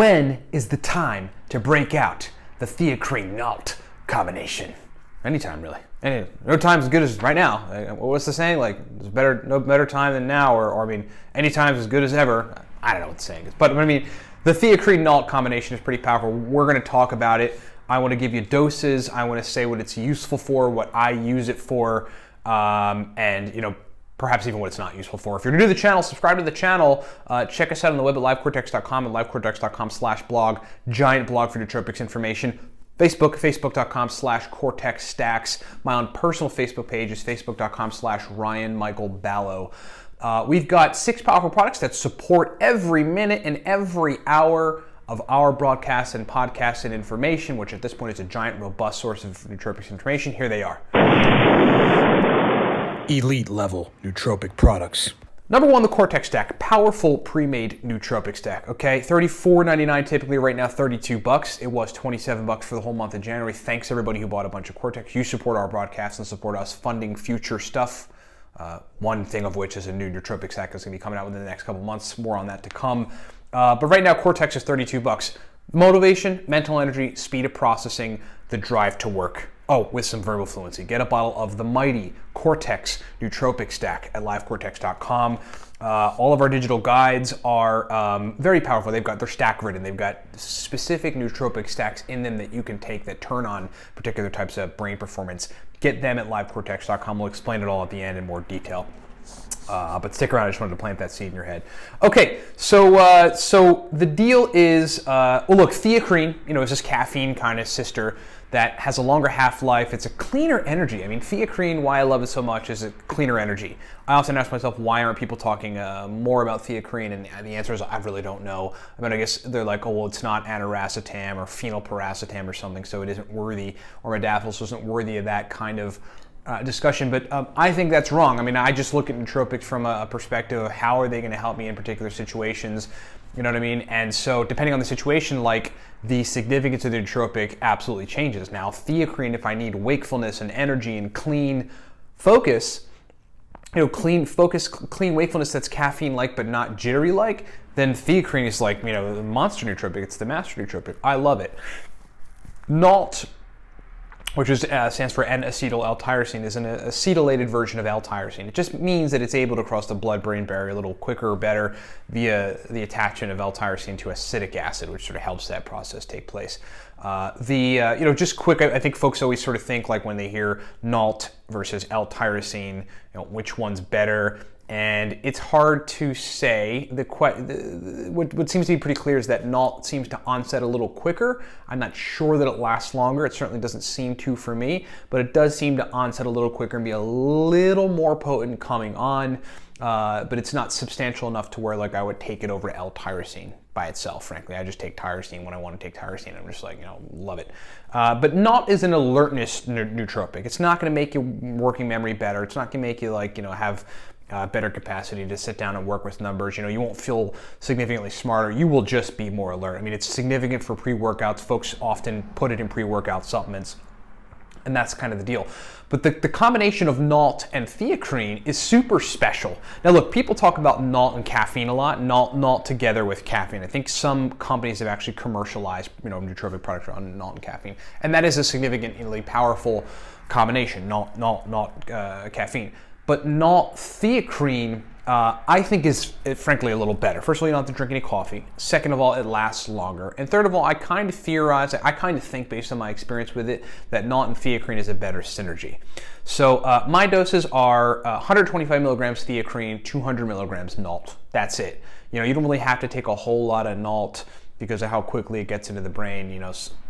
When is the time to break out the Theacrine NALT combination? Anytime, really. No time's as good as right now. What's the saying? Like, there's no better time than now, or I mean, any time's as good as ever. I don't know what the saying is, but I mean, the Theacrine NALT combination is pretty powerful. We're going to talk about it. I want to give you doses. I want to say what it's useful for, what I use it for, and perhaps even what it's not useful for. If you're new to the channel, subscribe to the channel. Check us out on the web at livecortex.com and livecortex.com/blog. Giant blog for nootropics information. Facebook.com/cortexstacks. My own personal Facebook page is facebook.com/RyanMichaelBallow. We've got 6 powerful products that support every minute and every hour of our broadcasts and podcasts and information, which at this point is a giant, robust source of nootropics information. Here they are. Elite level nootropic products. Number 1, the Cortex Stack, powerful pre-made nootropic stack. Okay, $34.99 typically, right now $32. It was $27 for the whole month of January. Thanks everybody who bought a bunch of Cortex. You support our broadcasts and support us funding future stuff. One thing of which is a new nootropic stack that's going to be coming out within the next couple months. More on that to come. But right now, Cortex is $32. Motivation, mental energy, speed of processing, the drive to work. Oh, with some verbal fluency. Get a bottle of the mighty Cortex Nootropic Stack at livecortex.com. All of our digital guides are very powerful. They're stack ridden. They've got specific nootropic stacks in them that you can take that turn on particular types of brain performance. Get them at livecortex.com. We'll explain it all at the end in more detail. But stick around, I just wanted to plant that seed in your head. Okay, so the deal is, well look, Theacrine, is this caffeine kind of sister that has a longer half-life. It's a cleaner energy. I mean, Theacrine, why I love it so much is a cleaner energy. I often ask myself, why aren't people talking more about Theacrine? And the answer is, I really don't know. I mean, I guess they're like, oh, well, it's not aniracetam or phenylpiracetam or something, so it isn't worthy, or modafinil isn't worthy of that kind of discussion, but I think that's wrong. I mean, I just look at nootropics from a perspective of how are they going to help me in particular situations, you know what I mean? And so depending on the situation, like the significance of the nootropic absolutely changes. Now, Theacrine, if I need wakefulness and energy and clean focus, clean focus, clean wakefulness that's caffeine-like but not jittery-like, then Theacrine is like, the monster nootropic. It's the master nootropic. I love it. NALT, which stands for N-acetyl-L-tyrosine, is an acetylated version of L-tyrosine. It just means that it's able to cross the blood-brain barrier a little quicker or better via the attachment of L-tyrosine to acetic acid, which sort of helps that process take place. Just quick, I think folks always sort of think like when they hear NALT versus L-tyrosine, which one's better? And it's hard to say. What seems to be pretty clear is that NALT seems to onset a little quicker. I'm not sure that it lasts longer. It certainly doesn't seem to for me, but it does seem to onset a little quicker and be a little more potent coming on. But it's not substantial enough to where like I would take it over L-tyrosine by itself, frankly. I just take tyrosine when I want to take tyrosine. I'm just like, love it. But NALT is an alertness nootropic. It's not going to make your working memory better. It's not going to make you have better capacity to sit down and work with numbers. You won't feel significantly smarter. You will just be more alert. I mean, it's significant for pre-workouts. Folks often put it in pre-workout supplements, and that's kind of the deal. But the combination of NALT and Theacrine is super special. Now look, people talk about NALT and caffeine a lot, NALT together with caffeine. I think some companies have actually commercialized nootropic products on NALT and caffeine, and that is a significantly powerful combination, NALT, caffeine. But NALT Theacrine, I think is frankly a little better. First of all, you don't have to drink any coffee. Second of all, it lasts longer. And third of all, I kind of think based on my experience with it, that NALT and Theacrine is a better synergy. So my doses are 125 milligrams Theacrine, 200 milligrams NALT. That's it. You don't really have to take a whole lot of NALT because of how quickly it gets into the brain.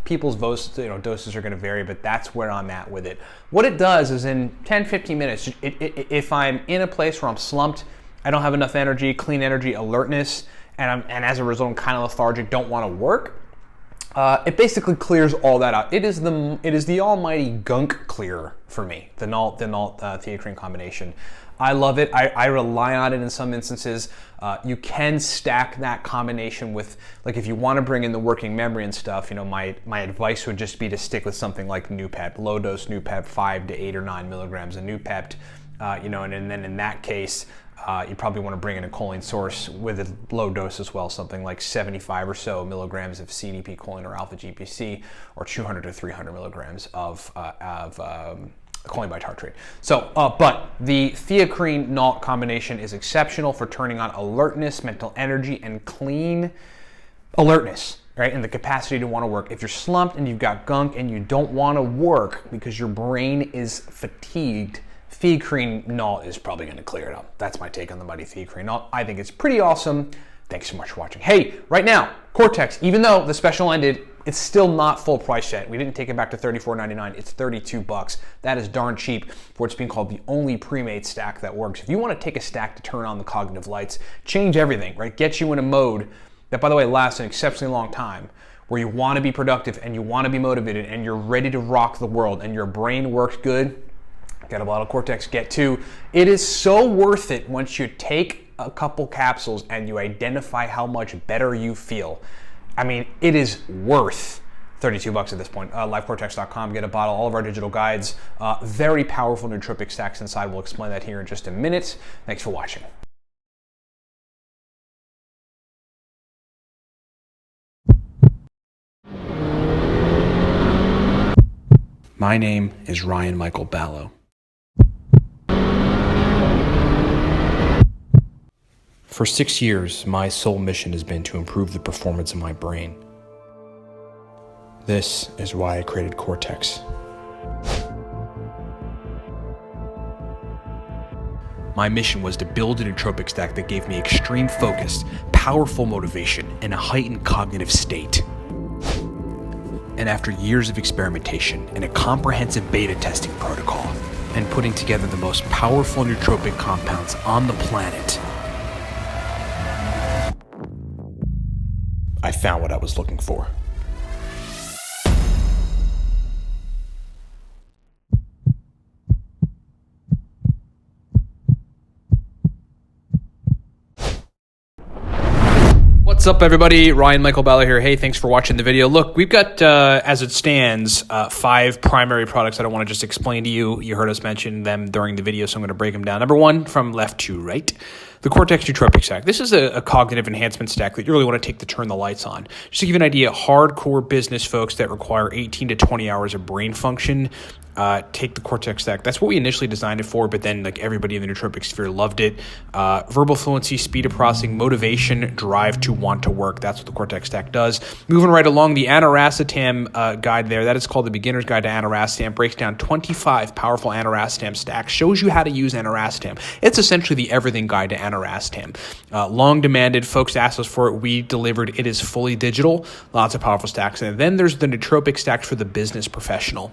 People's doses are going to vary, but that's where I'm at with it. What it does is in 10-15 minutes, if I'm in a place where I'm slumped, I don't have enough energy, clean energy, alertness, and as a result I'm kind of lethargic, don't want to work, it basically clears all that out. It is the almighty gunk clearer for me, the NALT Theacrine combination. I love it. I rely on it in some instances. You can stack that combination with, like if you want to bring in the working memory and stuff, my advice would just be to stick with something like Noopept, low dose Noopept, 5 to 8 or 9 milligrams of Noopept, and then in that case, you probably want to bring in a choline source with a low dose as well, something like 75 or so milligrams of CDP choline or alpha GPC, or 200 to 300 milligrams of choline bitartrate. So, but the Theacrine NALT combination is exceptional for turning on alertness, mental energy, and clean alertness, right? And the capacity to want to work. If you're slumped and you've got gunk and you don't want to work because your brain is fatigued, Theacrine NALT is probably going to clear it up. That's my take on the mighty Theacrine NALT. I think it's pretty awesome. Thanks so much for watching. Hey, right now, Cortex, even though the special ended, it's still not full price yet. We didn't take it back to $34.99. It's $32. That is darn cheap for what's being called the only pre-made stack that works. If you want to take a stack to turn on the cognitive lights, change everything, right? Get you in a mode that, by the way, lasts an exceptionally long time, where you want to be productive and you want to be motivated and you're ready to rock the world and your brain works good. Get a bottle of Cortex, get two. It is so worth it once you take a couple capsules and you identify how much better you feel. I mean, it is worth $32 at this point. LiveCortex.com, get a bottle, all of our digital guides, very powerful nootropic stacks inside. We'll explain that here in just a minute. Thanks for watching. My name is Ryan Michael Ballo. For 6 years, my sole mission has been to improve the performance of my brain. This is why I created Cortex. My mission was to build a nootropic stack that gave me extreme focus, powerful motivation, and a heightened cognitive state. And after years of experimentation and a comprehensive beta testing protocol, and putting together the most powerful nootropic compounds on the planet, I found what I was looking for. What's up, everybody? Ryan Michael Ballo here. Hey, thanks for watching the video. Look, we've got, as it stands, 5 primary products that I want to just explain to you. You heard us mention them during the video, so I'm going to break them down. Number 1, from left to right, the Cortex Nootropic Stack. This is a cognitive enhancement stack that you really want to take to turn the lights on. Just to give you an idea, hardcore business folks that require 18 to 20 hours of brain function, take the Cortex stack. That's what we initially designed it for, but then like everybody in the nootropic sphere loved it. Verbal fluency, speed of processing, motivation, drive to want to work. That's what the Cortex stack does. Moving right along, the aniracetam guide there, that is called the Beginner's Guide to Aniracetam, breaks down 25 powerful aniracetam stacks, shows you how to use aniracetam. It's essentially the everything guide to aniracetam. Long demanded, folks asked us for it, we delivered. It is fully digital, lots of powerful stacks. And then there's the nootropic stack for the business professional.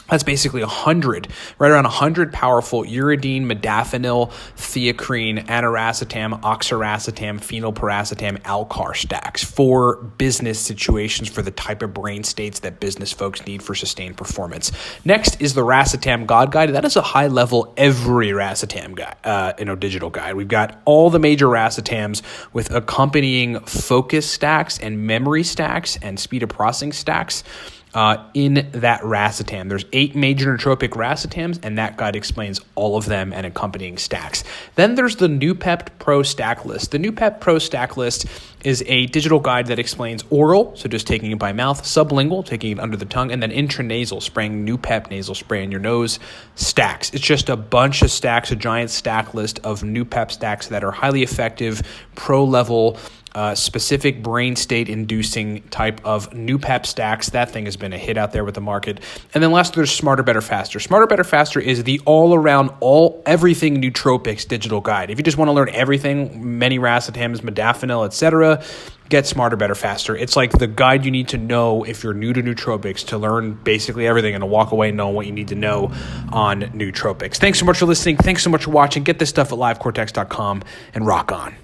That's basically 100, right around 100 powerful uridine, modafinil, theacrine, aniracetam, oxiracetam, phenylpiracetam, alcar stacks for business situations, for the type of brain states that business folks need for sustained performance. Next is the racetam God Guide. That is a high-level every racetam guide, digital guide. We've got all the major racetams with accompanying focus stacks and memory stacks and speed of processing stacks. In that racetam. There's 8 major nootropic racetams, and that guide explains all of them and accompanying stacks. Then there's the Noopept Pro Stack List. The Noopept Pro Stack List is a digital guide that explains oral, so just taking it by mouth, sublingual, taking it under the tongue, and then intranasal, spraying Noopept nasal spray in your nose, stacks. It's just a bunch of stacks, a giant stack list of Noopept stacks that are highly effective, pro-level, specific brain state inducing type of Noopept stacks. That thing has been a hit out there with the market. And then last, there's Smarter, Better, Faster. Smarter, Better, Faster is the all-around, everything nootropics digital guide. If you just want to learn everything, many racetams, modafinil, etc., get Smarter, Better, Faster. It's like the guide you need to know if you're new to nootropics, to learn basically everything and to walk away knowing what you need to know on nootropics. Thanks so much for listening. Thanks so much for watching. Get this stuff at livecortex.com and rock on.